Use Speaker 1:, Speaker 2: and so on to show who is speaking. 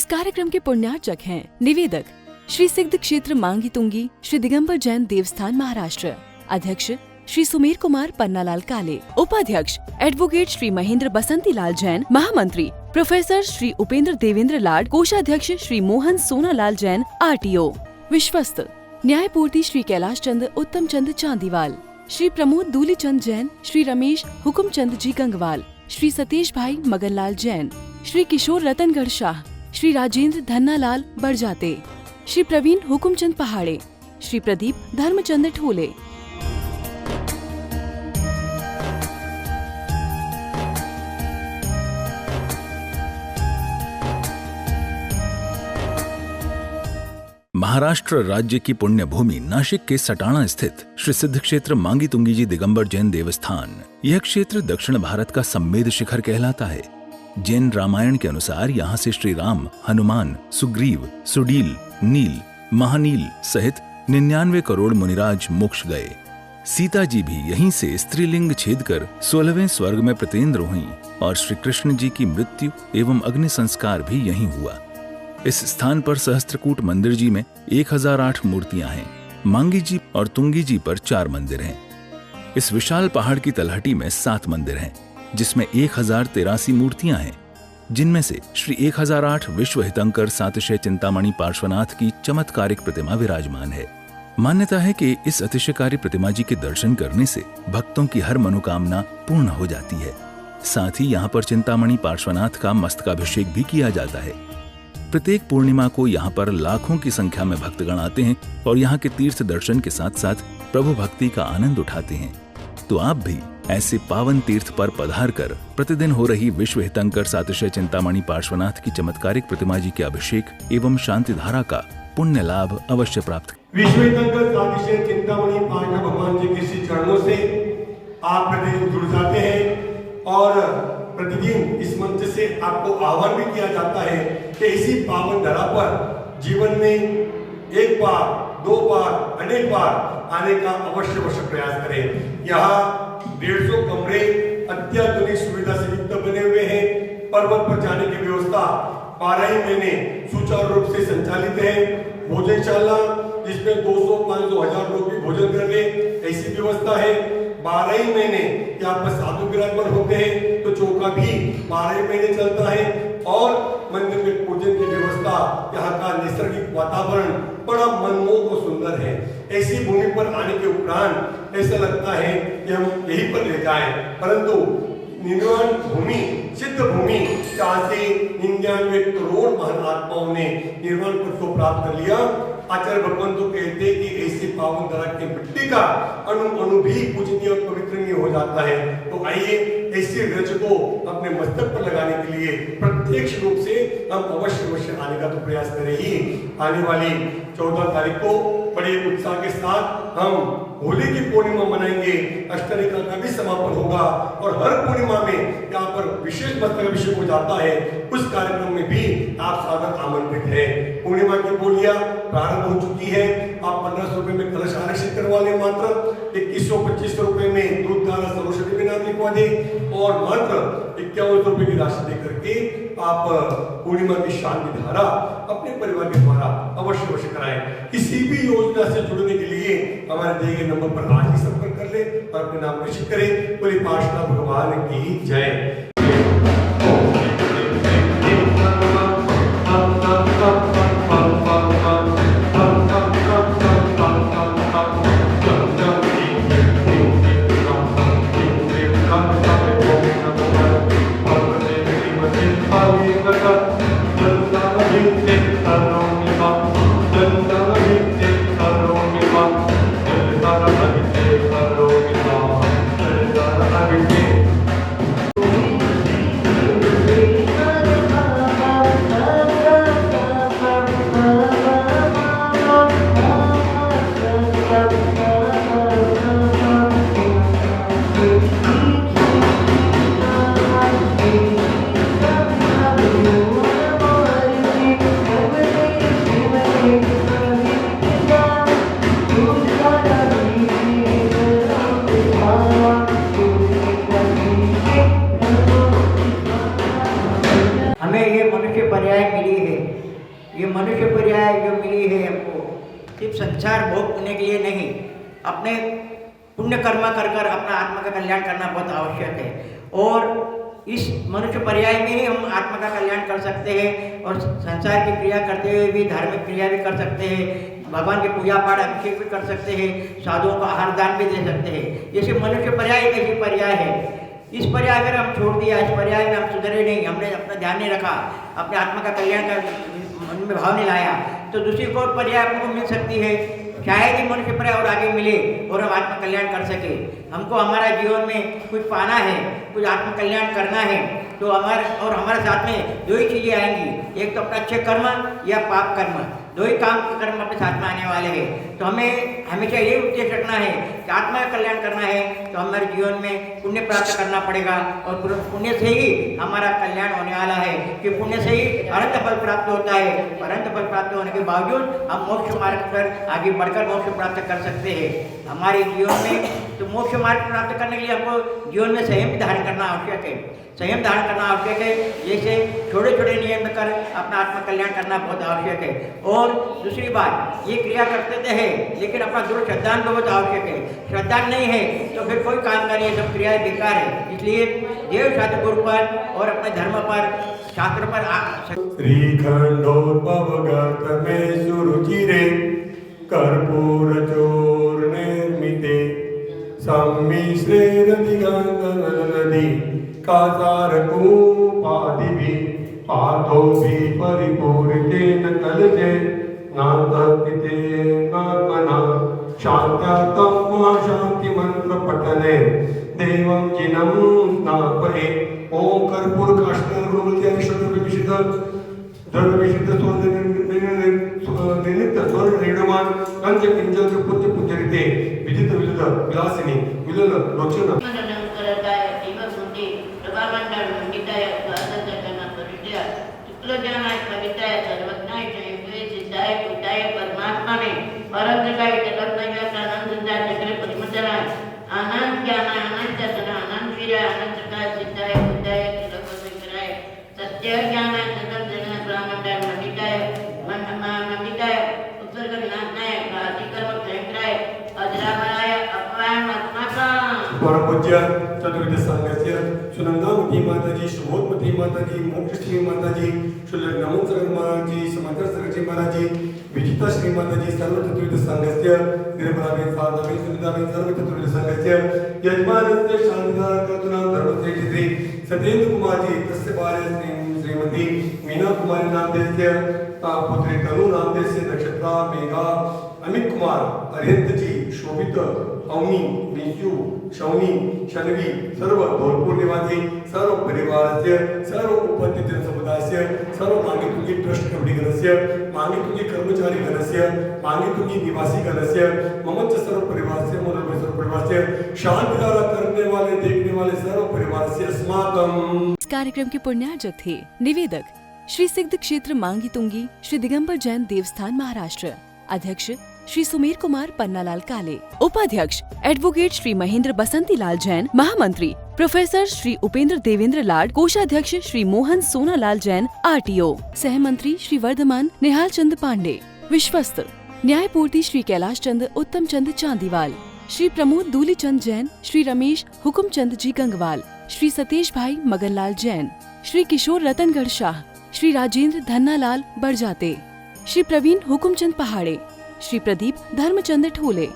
Speaker 1: कार्यक्रम के पुण्यार्चक हैं निवेदक श्री सिद्ध क्षेत्र मांगी तुंगी श्री दिगंबर जैन देवस्थान महाराष्ट्र, अध्यक्ष श्री सुमेर कुमार पन्नालाल काले, उपाध्यक्ष एडवोकेट श्री महेंद्र बसंती लाल जैन, महामंत्री प्रोफेसर श्री उपेंद्र देवेंद्र लाड, कोषाध्यक्ष श्री मोहन सोनालाल जैन RTO, विश्वस्त न्यायपूर्ति श्री कैलाश चंद उत्तम चंद चांदीवाल, श्री प्रमोद दूलीचंद जैन, श्री रमेश हुकुमचंद जी गंगवाल, श्री सतीश भाई मगनलाल जैन, श्री किशोर रतनगढ़ शाह, श्री राजेंद्र धन्नालाल बड़जाते, श्री प्रवीण हुकुमचंद पहाड़े, श्री प्रदीप धर्मचंद ठोले।
Speaker 2: महाराष्ट्र राज्य की पुण्य भूमि नाशिक के सटाणा स्थित श्री सिद्ध क्षेत्र मांगी तुंगी जी दिगंबर जैन देवस्थान, यह क्षेत्र दक्षिण भारत का सम्मेद शिखर कहलाता है। जैन रामायण के अनुसार यहाँ से श्री राम, हनुमान, सुग्रीव, सुडील, नील, महानील सहित 99 करोड़ मुनिराज मोक्ष गए। सीता जी भी यहीं से स्त्रीलिंग छेद कर 16वें स्वर्ग में प्रतिन्द्र हुईं और श्री कृष्ण जी की मृत्यु एवं अग्नि संस्कार भी यहीं हुआ। इस स्थान पर सहस्त्रकूट मंदिर जी में 1008 मूर्तियां हैं। मांगी जी और तुंगी जी पर 4 मंदिर हैं। इस विशाल पहाड़ की तलहटी में 7 मंदिर हैं, जिसमें 1083 मूर्तियां हैं, जिनमें से श्री 1008 विश्व हितंकर सातिशय चिंतामणि पार्श्वनाथ की चमत्कारिक प्रतिमा विराजमान है। मान्यता है कि इस अतिशयकारी प्रतिमा जी के दर्शन करने से भक्तों की हर मनोकामना पूर्ण हो जाती है। साथ ही यहाँ पर चिंतामणि पार्श्वनाथ का मस्तकाभिषेक भी किया जाता है। प्रत्येक पूर्णिमा को यहाँ पर लाखों की संख्या में भक्तगण आते हैं और यहाँ के तीर्थ दर्शन के साथ साथ प्रभु भक्ति का आनंद उठाते हैं। तो आप भी ऐसे पावन तीर्थ पर पधार कर प्रतिदिन हो रही विश्व हितंकर सातिशय चिंतामणि पार्श्वनाथ की चमत्कारिक प्रतिमा जी के अभिषेक एवं शांति धारा का पुण्य लाभ अवश्य प्राप्त।
Speaker 3: विश्व हितंकर सातिशय चिंतामणि पार्श्वनाथ भगवान जी के श्री चरणों से आप प्रतिदिन जुड़ जाते हैं और प्रतिदिन इस मंच से आपको आह्वान भी किया जाता है कि इसी पावन धरा पर जीवन में एक बार, 2 बार, अनेक बार आने का अवश्य प्रयास करें। यहाँ 150 कमरे अत्याधुनिक सुविधा से युक्त बने हुए हैं। पर्वत पर जाने की व्यवस्था 12 ही महीने सुचारू रूप से संचालित है। भोजनशाला जिसमें 200, 500, 1000 लोग भी भोजन कर ले, ऐसी व्यवस्था है। 12 ही महीने यहाँ पर साधु विराजमान होते हैं, तो चौका भी 12 ही महीने चलता है और मंदिर में पूजन की व्यवस्था, यहाँ का नैसर्गिक वातावरण बड़ा मनमोहक और सुंदर है। ऐसी भूमि पर आने के उपरांत ऐसा लगता है कि हम यहीं पर ले जाएं, परंतु निर्वाण भूमि, सिद्ध भूमि, जहाँ से 99 करोड़ महान आत्माओं ने निर्वाण पद को प्राप्त कर लिया। आचार्य भगवान तो कहते हैं कि ऐसी पावन धरा की मिट्टी का अणु भी पूजनीय और पवित्रनीय हो जाता है। तो आइए ऐसे रज को अपने मस्तक पर लगाने के लिए प्रत्यक्ष रूप से हम अवश्य आने का तो प्रयास करें ही। आने वाली 14 तारीख को बड़े उत्साह के साथ हम होली की पूर्णिमा मनाएंगे। अष्टनिका का भी समापन होगा और हर पूर्णिमा में यहाँ पर विशेष मस्तकाभिषेक हो जाता है। उस कार्यक्रम में भी आप सादर आमंत्रित हैं। पूर्णिमा की बोलियां प्रारंभ हो चुकी है। आप 1500 रुपए में कलश आरक्षित करवा लें, मात्र 2125 रुपए में दूध दाना सरोषधि में नाम लिखवा दें और मात्र 51 रुपए की राशि दे करके आप पूर्णिमा की शांति धारा अपने परिवार के द्वारा अवश्य कराएं। किसी भी योजना से जुड़ने के लिए हमारे दिए गए नंबर पर आज ही संपर्क कर ले और अपने नाम निश्चित करें। बोले पार्श्वनाथ भगवान की जय।
Speaker 4: हमें ये मनुष्य पर्याय मिली है ये मनुष्य पर्याय जो मिली है हमको सिर्फ संसार भोग करने के लिए नहीं, अपने पुण्य कर्म कर कर अपना आत्मा का कल्याण करना बहुत आवश्यक है। और इस मनुष्य पर्याय में ही हम आत्मा का कल्याण कर सकते हैं और संसार की क्रिया करते हुए भी धार्मिक क्रिया भी कर सकते हैं, भगवान की पूजा पाठ अभिषेक भी कर सकते हैं, साधुओं का आहार दान भी दे सकते हैं। जैसे मनुष्य पर्याय का ही पर्याय है। इस पर्याय अगर हम छोड़ दिया, इस पर्याय में हम सुधरे नहीं, हमने अपना ध्यान नहीं रखा, अपने आत्मा का कल्याण का मन में भाव नहीं लाया, तो दूसरी को पर्याय आपको मिल सकती है। शायद ही मनुष्य पर्याय और आगे मिले और हम आत्म कल्याण कर सके। हमको हमारा जीवन में कुछ पाना है, कुछ आत्म कल्याण करना है, तो हमारे साथ में दो ही चीज़ें आएंगी, एक तो अपना अच्छे कर्म या पाप कर्म, दो ही कर्म अपने साथ में आने वाले हैं। तो हमें हमेशा ये उद्देश्य रखना है कि आत्मा का कल्याण करना है तो हमारे जीवन में पुण्य प्राप्त करना पड़ेगा और पुण्य से ही हमारा कल्याण होने वाला है, कि पुण्य से ही अनंत फल प्राप्त होता है। अनंत फल प्राप्त होने के बावजूद हम मोक्ष मार्ग पर आगे बढ़कर मोक्ष प्राप्त कर सकते हैं। हमारे जीवन में तो मोक्ष मार्ग प्राप्त करने के लिए हमको जीवन में संयम धारण करना आवश्यक है। संयम धारण करना आवश्यक है, जैसे छोटे छोटे नियम कर अपना आत्म कल्याण करना बहुत आवश्यक है। और दूसरी बात, ये क्रिया करते तो है लेकिन अपना दृढ़ श्रद्धान बहुत आवश्यक है। श्रद्धा नहीं है तो फिर कोई काम का नहीं, सब क्रियाएं बेकार है। इसलिए देव शास्त्र गुरु पर और अपने धर्म पर शास्त्र पर
Speaker 3: श्रीखंडोद्भवगत में सुरुचिरे कर्पूर चोर निर्मिते सम्मिश्रेण दिगंगनदी कासारकूपादिभि पादोभि परिपूरितेन कलशे नान्तर्पितेनात्मना शान्त्यर्थं महाशान्तिमन्त्रपठने देवं जिनं स्नापये। ओम कर्पूर काष्ण रोमत्यादि षड्विंशति द्रव्यविशुद्ध निर्नित्य स्वर्ण निर्णमान पंचकिंचन पुण्य पुंजरिते विदित विदित विलासिनी विलल लोचन परम पूज्य चतुर्विध संघस्य सुनंदावती माताजी, शुभोत्पत्ति माताजी, मोक्षश्री माताजी, शुल्लक नमो सगर महाराजी, समाचार सरजी महाराजी, विजिता श्री माताजी, सर्व चतुर्विध संघस्य निर्मलाबेन साधाबेन सुनिताबेन सर्व चतुर्विध संघस्य यजमानस्य शांतिदार कर्तुना धर्मश्रेष्ठ श्री सत्येंद्र कुमार जी, तस्य भार्य श्रीमती मीना कुमारी नामदेस्य, पुत्री तनु नामदेस्य, नक्षत्रा मेघा अमित कुमार अरिहंत जी, शोभित अवनी विजू शौनी शनवी सर्व धोलपुर निवासी सर्व परिवारस्य सर्व उपस्थित समुदायस्य सर्व मांगीतुंगी ट्रस्ट कमिटी गणस्य मांगीतुंगी कर्मचारी गणस्य मांगीतुंगी निवासी गणस्य ममच सर्व परिवारस्य मोनल सर्व परिवारस्य शांतिदारा करने वाले देखने वाले सर्व परिवारस्य अस्माकं।
Speaker 1: इस कार्यक्रम के पुण्यार्जक थे निवेदक श्री सिद्ध क्षेत्र मांगी तुंगी श्री दिगंबर जैन देवस्थान महाराष्ट्र, अध्यक्ष श्री सुमेर कुमार पन्नालाल काले, उपाध्यक्ष एडवोकेट श्री महेंद्र बसंती लाल जैन, महामंत्री प्रोफेसर श्री उपेंद्र देवेंद्र लाड, कोषाध्यक्ष श्री मोहन सोनालाल जैन RTO, सहमंत्री श्री वर्धमान निहाल चंद पांडे, विश्वस्त न्यायपूर्ति श्री कैलाश चंद उत्तम चंद चांदीवाल, श्री प्रमोद दूली चंद जैन, श्री रमेश हुकुम चंद जी गंगवाल, श्री सतीश भाई मगनलाल जैन, श्री किशोर रतनगढ़ शाह, श्री राजेंद्र धन्नालाल बड़जाते, श्री प्रवीण हुकुमचंद पहाड़े, श्री प्रदीप धर्मचंद ठोले।